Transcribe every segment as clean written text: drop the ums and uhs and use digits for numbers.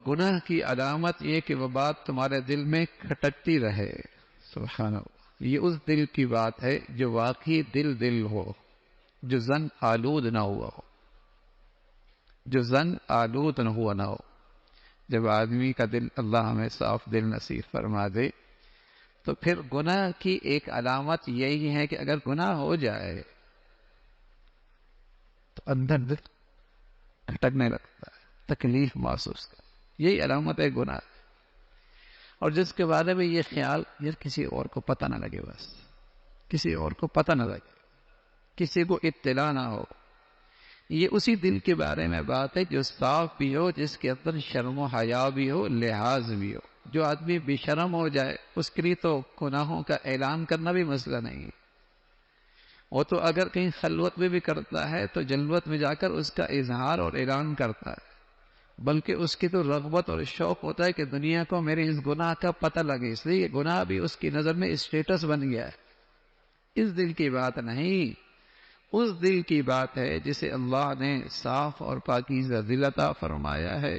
گناہ کی علامت یہ کہ وہ بات تمہارے دل میں کھٹکتی رہے. سبحان اللہ. یہ اس دل کی بات ہے جو واقعی دل ہو، جو زن آلود نہ ہوا ہو، جو زن آلود نہ ہو. جب آدمی کا دل، اللہ ہمیں صاف دل نصیب فرما دے، تو پھر گناہ کی ایک علامت یہی ہے کہ اگر گناہ ہو جائے تو اندر دل کھٹکنے لگتا ہے، تکلیف محسوس کر. یہی علامت ہے گناہ. اور جس کے بارے میں یہ خیال یہ کسی اور کو پتہ نہ لگے، بس کسی اور کو پتہ نہ لگے، کسی کو اطلاع نہ ہو. یہ اسی دل کے بارے میں بات ہے جو صاف بھی ہو، جس کے اندر شرم و حیا بھی ہو، لحاظ بھی ہو. جو آدمی بے شرم ہو جائے اس کے لیے تو گناہوں کا اعلان کرنا بھی مسئلہ نہیں ہے. وہ تو اگر کہیں خلوت میں بھی کرتا ہے تو جلوت میں جا کر اس کا اظہار اور اعلان کرتا ہے، بلکہ اس کی تو رغبت اور شوق ہوتا ہے کہ دنیا کو میرے اس گناہ کا پتہ لگے. اس لیے گناہ بھی اس کی نظر میں اسٹیٹس بن گیا ہے. اس دل کی بات نہیں، اس دل کی بات ہے جسے اللہ نے صاف اور پاکیزہ دل عطا فرمایا ہے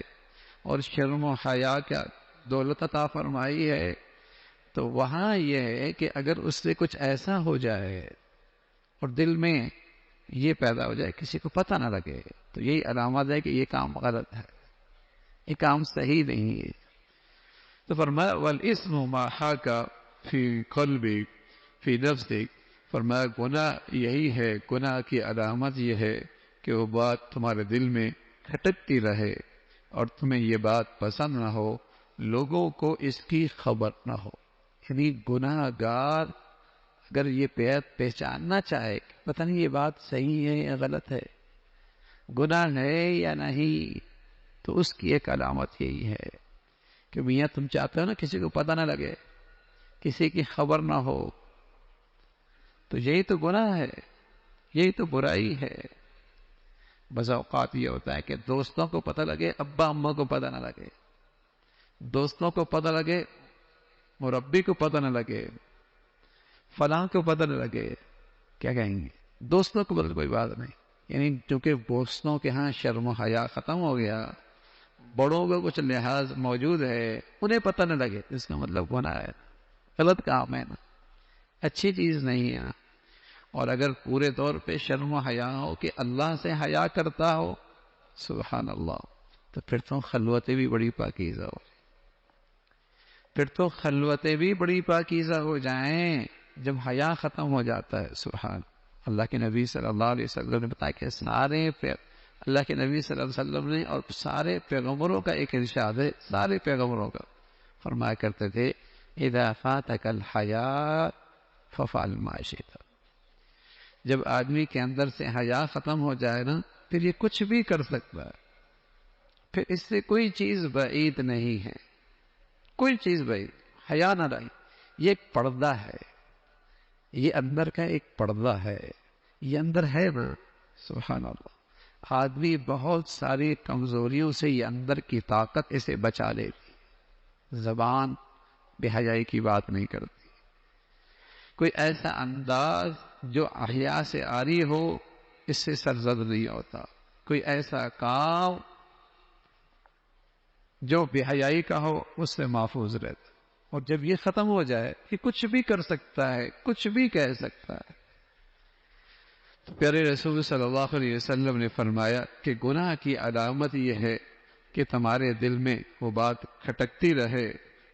اور شرم و حیا کا دولت عطا فرمائی ہے. تو وہاں یہ ہے کہ اگر اس سے کچھ ایسا ہو جائے اور دل میں یہ پیدا ہو جائے کسی کو پتہ نہ لگے، تو یہی علامت ہے کہ یہ کام غلط ہے، یہ کام صحیح نہیں ہے. تو فرمایا والاسم ما حاک فی قلبک فی نفسک. فرمایا گناہ یہی ہے، گناہ کی علامت یہ ہے کہ وہ بات تمہارے دل میں کھٹکتی رہے اور تمہیں یہ بات پسند نہ ہو، لوگوں کو اس کی خبر نہ ہو. یعنی گناہ گار اگر یہ پہچاننا چاہے کہ پتہ نہیں یہ بات صحیح ہے یا غلط ہے، گناہ ہے یا نہیں، تو اس کی ایک علامت یہی ہے کہ میاں تم چاہتے ہو نا کسی کو پتہ نہ لگے، کسی کی خبر نہ ہو، تو یہی تو گناہ ہے، یہی تو برائی ہے. بس اوقات یہ ہوتا ہے کہ دوستوں کو پتہ لگے، ابا اماں کو پتہ نہ لگے، دوستوں کو پتہ لگے، مربی کو پتہ نہ لگے، فلاں کو پتہ نہ لگے. کیا کہیں گے؟ دوستوں کو بدل کوئی بات نہیں. یعنی چونکہ دوستوں کے ہاں شرم و حیا ختم ہو گیا، بڑوں کا کچھ لحاظ موجود ہے، انہیں پتہ نہ لگے، اس کا مطلب گناہ ہے، غلط کام ہے نا، اچھی چیز نہیں ہے. اور اگر پورے طور پہ شرم و حیا ہو کہ اللہ سے حیا کرتا ہو، سبحان اللہ، تو پھر تو خلوتیں بھی بڑی پاکیزہ ہو، پھر تو خلوتیں بھی بڑی پاکیزہ ہو جائیں جب حیا ختم ہو جاتا ہے. سبحان اللہ کے نبی صلی اللہ علیہ وسلم نے بتایا کہ سارے اللہ کے نبی صلی اللہ علیہ وسلم نے اور سارے پیغمبروں کا ایک ارشاد ہے، سارے پیغمبروں کا فرمایا کرتے تھے اذا فاتک الحیاء ففعل ما شئت. جب آدمی کے اندر سے حیا ختم ہو جائے نا، پھر یہ کچھ بھی کر سکتا ہے، پھر اس سے کوئی چیز بعید نہیں ہے، کوئی چیز بعید. حیا نہ رہی، یہ ایک پردہ ہے، یہ اندر کا ایک پردہ ہے، یہ اندر ہے نا. سبحان اللہ. آدمی بہت ساری کمزوریوں سے یہ اندر کی طاقت اسے بچا لے گی. زبان بے حیائی کی بات نہیں کرتی، کوئی ایسا انداز جو حیا سے عاری ہو اس سے سرزد نہیں ہوتا، کوئی ایسا کام جو بے حیائی کا ہو اس سے محفوظ رہتا. اور جب یہ ختم ہو جائے کہ کچھ بھی کر سکتا ہے، کچھ بھی کہہ سکتا ہے. تو پیارے رسول صلی اللہ علیہ وسلم نے فرمایا کہ گناہ کی علامت یہ ہے کہ تمہارے دل میں وہ بات کھٹکتی رہے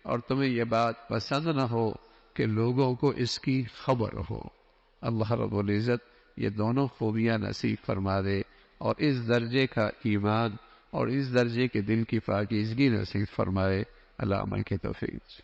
اور تمہیں یہ بات پسند نہ ہو کہ لوگوں کو اس کی خبر ہو. اللہ رب العزت یہ دونوں خوبیاں نصیب فرما دے اور اس درجے کا ایمان اور اس درجے کے دل کی پاکیزگی نصیب فرمائے. اللہ عمل کے توفیق.